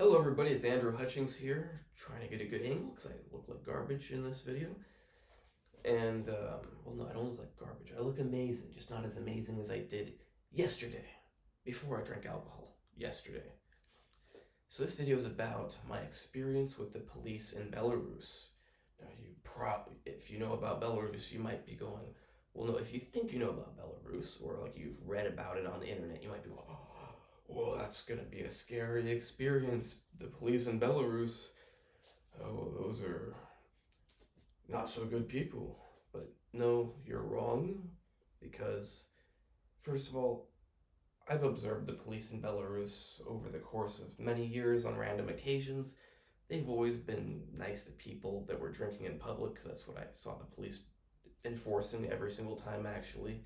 Hello everybody, it's Andrew Hutchings here, trying to get a good angle because I look like garbage in this video. And, well no, I don't look like garbage. I look amazing, just not as amazing as I did yesterday, before I drank alcohol yesterday. So this video is about my experience with the police in Belarus. Now if you know about Belarus, you might be going, well no, if you think you know about Belarus, or like you've read about it on the internet, you might be going, oh, well, that's gonna be a scary experience. The police in Belarus, oh, those are not so good people. But no, you're wrong, because first of all, I've observed the police in Belarus over the course of many years on random occasions. They've always been nice to people that were drinking in public, because that's what I saw the police enforcing every single time, actually.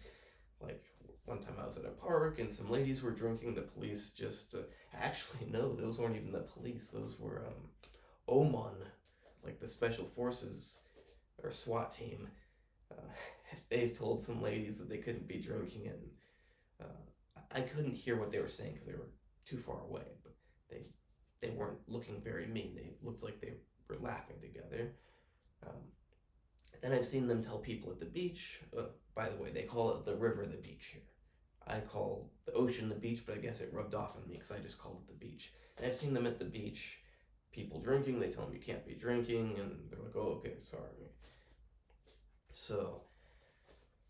Like, one time I was at a park and some ladies were drinking. The police just, actually, no, those weren't even the police. Those were, OMON, like the Special Forces, or SWAT team. They've told some ladies that they couldn't be drinking, and I couldn't hear what they were saying because they were too far away, but they weren't looking very mean. They looked like they were laughing together. Then I've seen them tell people at the beach, by the way, they call it the river the beach here. I call the ocean the beach, but I guess it rubbed off on me because I just called it the beach. And I've seen them at the beach, people drinking, they tell them you can't be drinking, and they're like, oh, okay, sorry. So,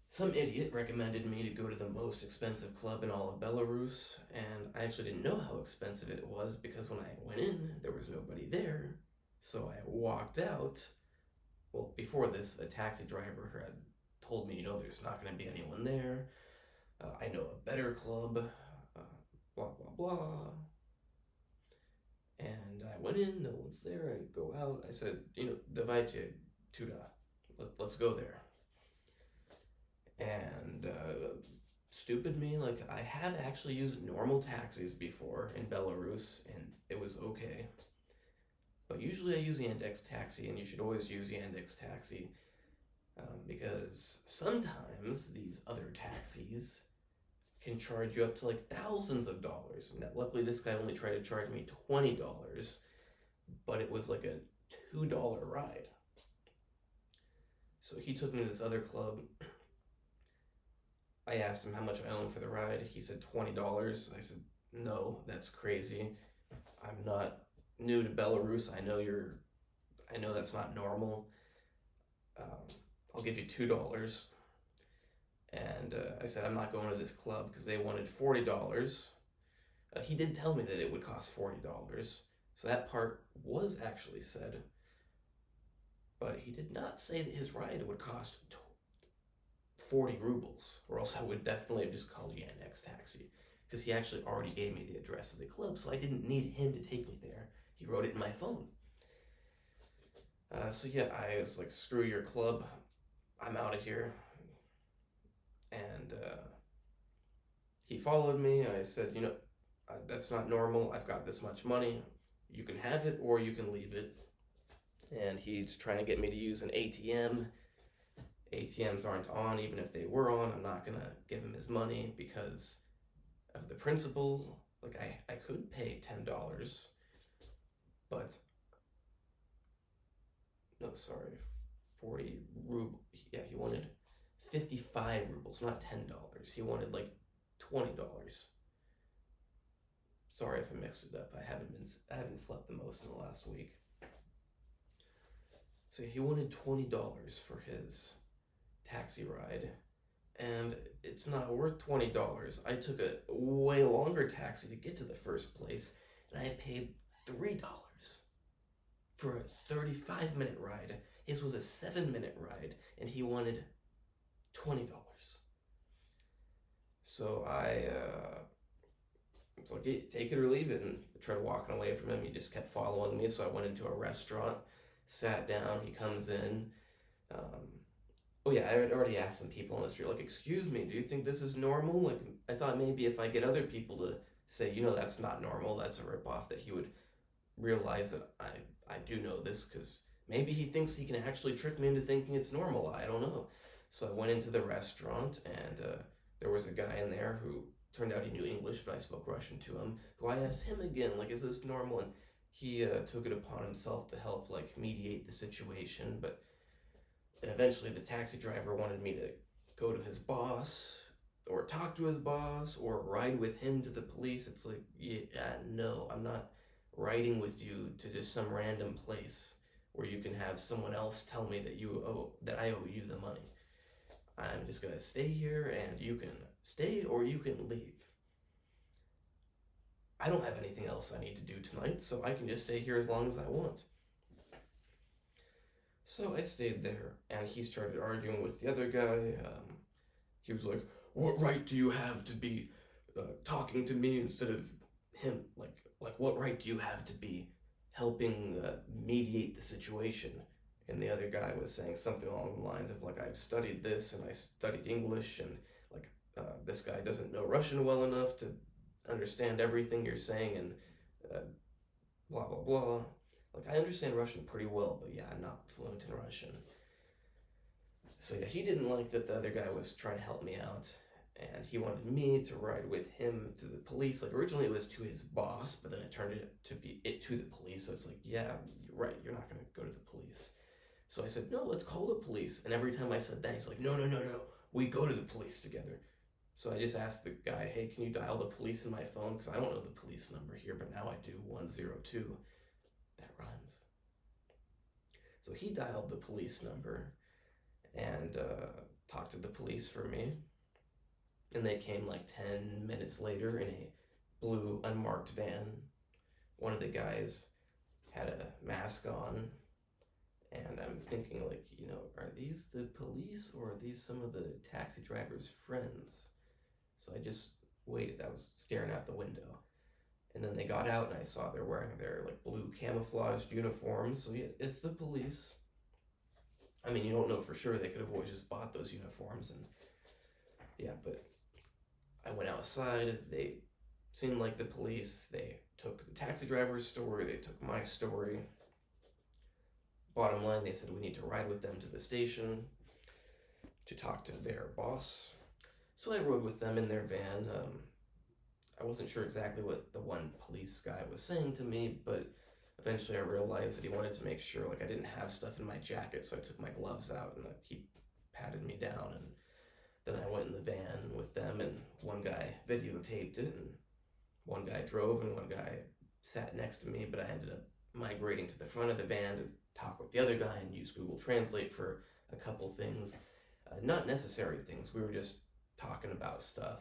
some idiot recommended me to go to the most expensive club in all of Belarus, and I actually didn't know how expensive it was because when I went in, there was nobody there. So I walked out. Well, before this, a taxi driver had told me, there's not going to be anyone there. I know a better club, blah, blah, blah. And I went in, no one's there. I go out. I said, давайте туда. Let's go there. And stupid me, like, I have actually used normal taxis before in Belarus, and it was okay. But usually I use Yandex Taxi, and you should always use Yandex Taxi, because sometimes these other taxis can charge you up to like thousands of dollars. Now, luckily, this guy only tried to charge me $20, but it was like a $2 ride. So he took me to this other club. I asked him how much I owned for the ride. He said $20. I said, no, that's crazy. I'm not new to Belarus. I know that's not normal. I'll give you $2. And I said, I'm not going to this club because they wanted $40. He did tell me that it would cost $40. So that part was actually said. But he did not say that his ride would cost 40 rubles, or else I would definitely have just called Yandex Taxi, because he actually already gave me the address of the club, so I didn't need him to take me there. He wrote it in my phone. So yeah, I was like, screw your club, I'm out of here. And he followed me. I said, that's not normal. I've got this much money. You can have it or you can leave it. And he's trying to get me to use an ATM. ATMs aren't on. Even if they were on, I'm not going to give him his money because of the principle. Like, I could pay $10, but no, sorry, 40 rubles. Yeah, he wanted 55 rubles, not $10. He wanted like $20. Sorry if I mixed it up. I haven't slept the most in the last week. So he wanted $20 for his taxi ride, and it's not worth $20. I took a way longer taxi to get to the first place, and I paid $3 for a 35-minute ride. His was a 7-minute ride, and he wanted $20. So I was like, hey, take it or leave it, and I tried walking away from him. He just kept following me, so I went into a restaurant, sat down. He comes in. Oh yeah, I had already asked some people on the street, like, excuse me, do you think this is normal? Like, I thought maybe if I get other people to say, that's not normal, that's a ripoff, that he would realize that I do know this, because maybe he thinks he can actually trick me into thinking it's normal. I don't know. So I went into the restaurant, and there was a guy in there who turned out he knew English, but I spoke Russian to him, who I asked him again, like, is this normal? And he took it upon himself to help like mediate the situation, but and eventually the taxi driver wanted me to go to his boss or talk to his boss or ride with him to the police. It's like, yeah, no, I'm not riding with you to just some random place where you can have someone else tell me that I owe you the money. I'm just gonna stay here and you can stay or you can leave. I don't have anything else I need to do tonight, so I can just stay here as long as I want. So I stayed there, and he started arguing with the other guy. He was like, "What right do you have to be talking to me instead of him? What right do you have to be helping mediate the situation?" And the other guy was saying something along the lines of like, "I've studied this, and I studied English, and like this guy doesn't know Russian well enough to understand everything you're saying, and blah blah blah." Like, I understand Russian pretty well, but yeah, I'm not fluent in Russian. So yeah, he didn't like that the other guy was trying to help me out, and he wanted me to ride with him to the police. Like, originally it was to his boss, but then it turned it to be it to the police. So it's like, yeah, you're right, you're not going to go to the police. So I said, no, let's call the police. And every time I said that, he's like, no, we go to the police together. So I just asked the guy, hey, can you dial the police in my phone? Because I don't know the police number here, but now I do, 102. That rhymes. So he dialed the police number and talked to the police for me. And they came like 10 minutes later in a blue unmarked van. One of the guys had a mask on. And I'm thinking, like, are these the police or are these some of the taxi driver's friends? So I just waited. I was staring out the window. And then they got out and I saw they're wearing their like blue camouflaged uniforms. So yeah, it's the police. I mean, you don't know for sure. They could have always just bought those uniforms. And yeah, but I went outside. They seemed like the police. They took the taxi driver's story. They took my story. Bottom line, they said we need to ride with them to the station to talk to their boss. So I rode with them in their van. I wasn't sure exactly what the one police guy was saying to me, but eventually I realized that he wanted to make sure like I didn't have stuff in my jacket, so I took my gloves out and he patted me down, and then I went in the van with them, and one guy videotaped it, and one guy drove and one guy sat next to me, but I ended up migrating to the front of the van to talk with the other guy and use Google Translate for a couple things. Not necessary things. We were just talking about stuff.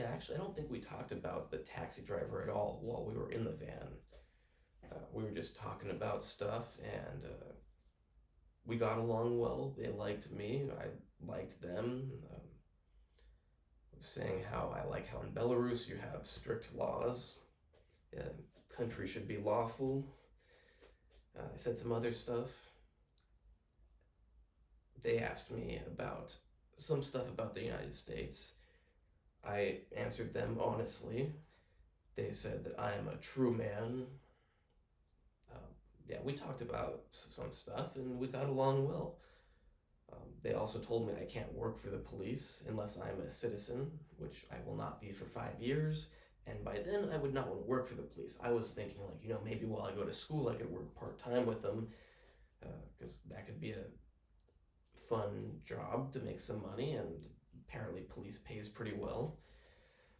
Actually, I don't think we talked about the taxi driver at all while we were in the van. We were just talking about stuff, and we got along well. They liked me. I liked them. Saying how I like how in Belarus you have strict laws. Country should be lawful. I said some other stuff. They asked me about some stuff about the United States. I answered them honestly. They said that I am a true man. We talked about some stuff and we got along well. They also told me I can't work for the police unless I'm a citizen, which I will not be for 5 years. And by then, I would not want to work for the police. I was thinking, maybe while I go to school, I could work part-time with them, because that could be a fun job to make some money, and apparently police pays pretty well.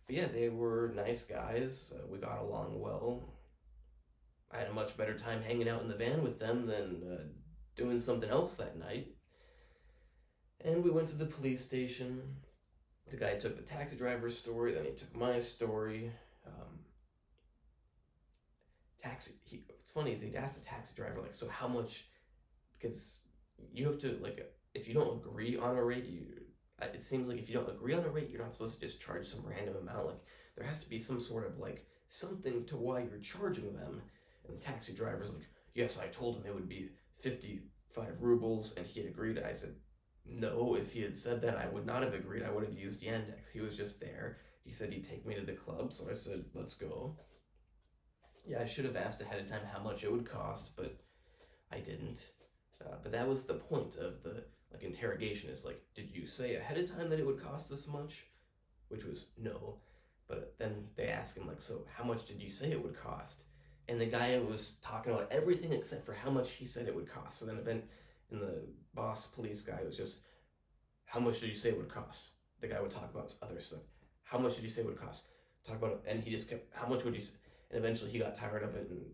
But yeah, they were nice guys. We got along well. I had a much better time hanging out in the van with them than doing something else that night. And we went to the police station. The guy took the taxi driver's story, then he took my story. What's funny is he'd ask the taxi driver, so how much, because you have to, if you don't agree on a rate, it seems like if you don't agree on a rate, you're not supposed to just charge some random amount. There has to be some sort of, something to why you're charging them. And the taxi driver's like, yes, I told him it would be 55 rubles, and he agreed. I said, no, if he had said that, I would not have agreed. I would have used Yandex. He was just there. He said he'd take me to the club, so I said, let's go. Yeah, I should have asked ahead of time how much it would cost, but I didn't. But that was the point of the interrogation is did you say ahead of time that it would cost this much? Which was no. But then they ask him, like, so how much did you say it would cost? And the guy was talking about everything except for how much he said it would cost. So then and the boss police guy was just, how much did you say it would cost? The guy would talk about other stuff. How much did you say it would cost? Talk about it. And he just kept, how much would you say? And eventually he got tired of it, and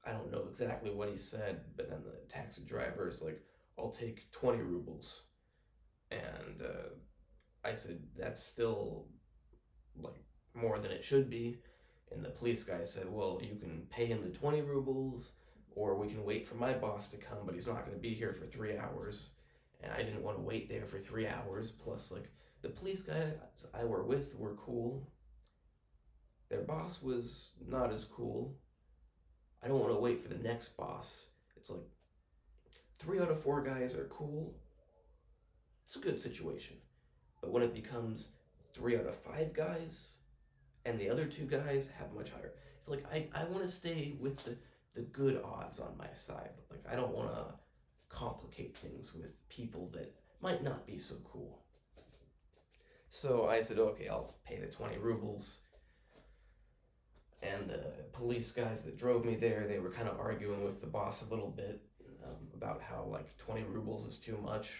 I don't know exactly what he said, but then the taxi driver is like, I'll take 20 rubles. And I said, that's still like more than it should be. And the police guy said, well, you can pay him the 20 rubles, or we can wait for my boss to come, but he's not going to be here for 3 hours. And I didn't want to wait there for 3 hours. Plus, like, the police guys I were with were cool. Their boss was not as cool. I don't want to wait for the next boss. It's like 3 out of 4 guys are cool. It's a good situation. But when it becomes 3 out of 5 guys and the other 2 guys have much higher, it's like I want to stay with the good odds on my side. Like, I don't want to complicate things with people that might not be so cool. So I said, okay, I'll pay the 20 rubles. And the police guys that drove me there, they were kind of arguing with the boss a little bit about how, like, 20 rubles is too much.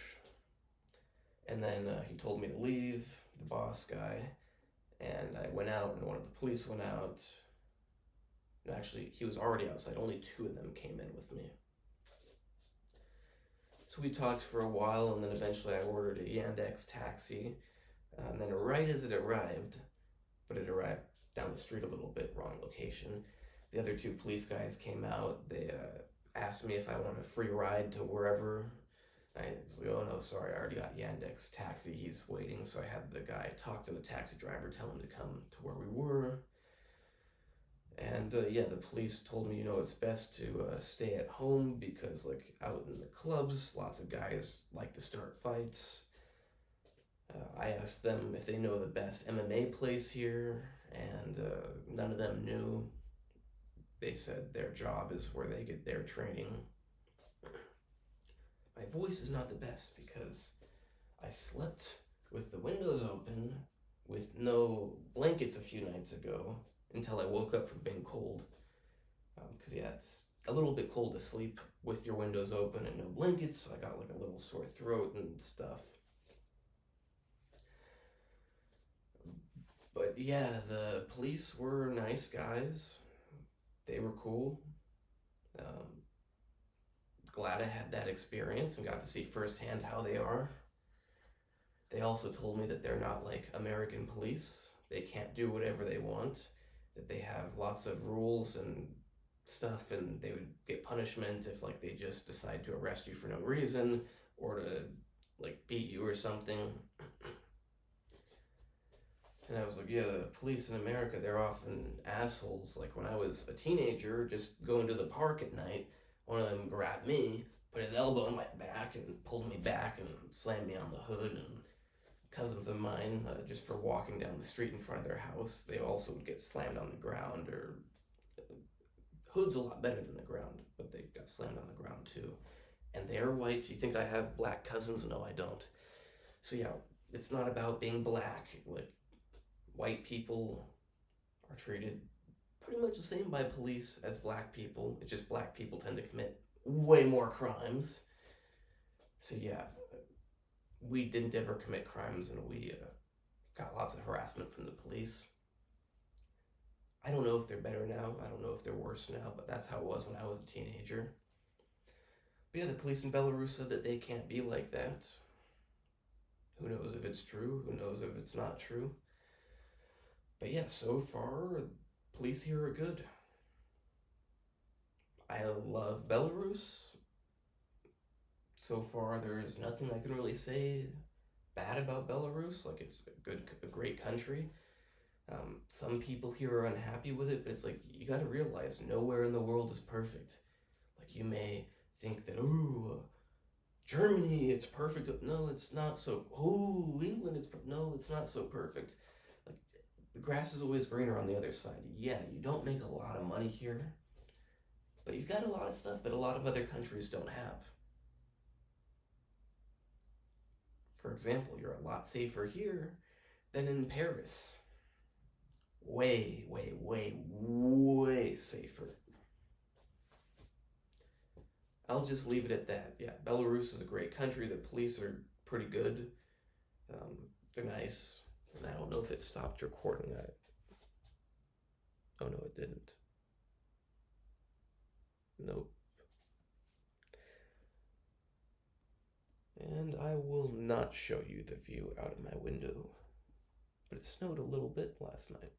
And then he told me to leave, the boss guy, and I went out, and one of the police went out. Actually, he was already outside. Only 2 of them came in with me. So we talked for a while, and then eventually I ordered a Yandex taxi. And then right as it arrived, but it arrived down the street a little bit, wrong location, the other 2 police guys came out. They asked me if I want a free ride to wherever. I was like, oh no, sorry, I already got Yandex taxi, he's waiting. So I had the guy talk to the taxi driver, tell him to come to where we were. And yeah, the police told me, it's best to stay at home because, like, out in the clubs, lots of guys like to start fights. I asked them if they know the best MMA place here, and none of them knew. They said their job is where they get their training. My voice is not the best because I slept with the windows open with no blankets a few nights ago until I woke up from being cold. Because, yeah, it's a little bit cold to sleep with your windows open and no blankets, so I got, like, a little sore throat and stuff. But yeah, the police were nice guys. They were cool. Glad I had that experience and got to see firsthand how they are. They also told me that they're not like American police. They can't do whatever they want, that they have lots of rules and stuff, and they would get punishment if, like, they just decide to arrest you for no reason or to, like, beat you or something. And I was like, yeah, the police in America, they're often assholes. Like, when I was a teenager, just going to the park at night, one of them grabbed me, put his elbow in my back, and pulled me back and slammed me on the hood. And cousins of mine, just for walking down the street in front of their house, they also would get slammed on the ground. Or hood's a lot better than the ground, but they got slammed on the ground too. And they're white. You think I have black cousins? No, I don't. So yeah, it's not about being black. Like, white people are treated pretty much the same by police as black people. It's just black people tend to commit way more crimes. So yeah, we didn't ever commit crimes, and we got lots of harassment from the police. I don't know if they're better now. I don't know if they're worse now, but that's how it was when I was a teenager. But yeah, the police in Belarus said that they can't be like that. Who knows if it's true? Who knows if it's not true? But yeah, so far, police here are good. I love Belarus. So far, there is nothing I can really say bad about Belarus. Like, it's a great country. Some people here are unhappy with it, but it's like, you gotta realize nowhere in the world is perfect. Like, you may think that, Germany, it's perfect. No, it's not so. England, no, it's not so perfect. Like, the grass is always greener on the other side. Yeah, you don't make a lot of money here, but you've got a lot of stuff that a lot of other countries don't have. For example, you're a lot safer here than in Paris. way, way, way, way safer. I'll just leave it at that. Yeah, Belarus is a great country. The police are pretty good. Um, they're nice. And I don't know if it stopped recording that. Oh no, it didn't. Nope. And I will not show you the view out of my window. But it snowed a little bit last night.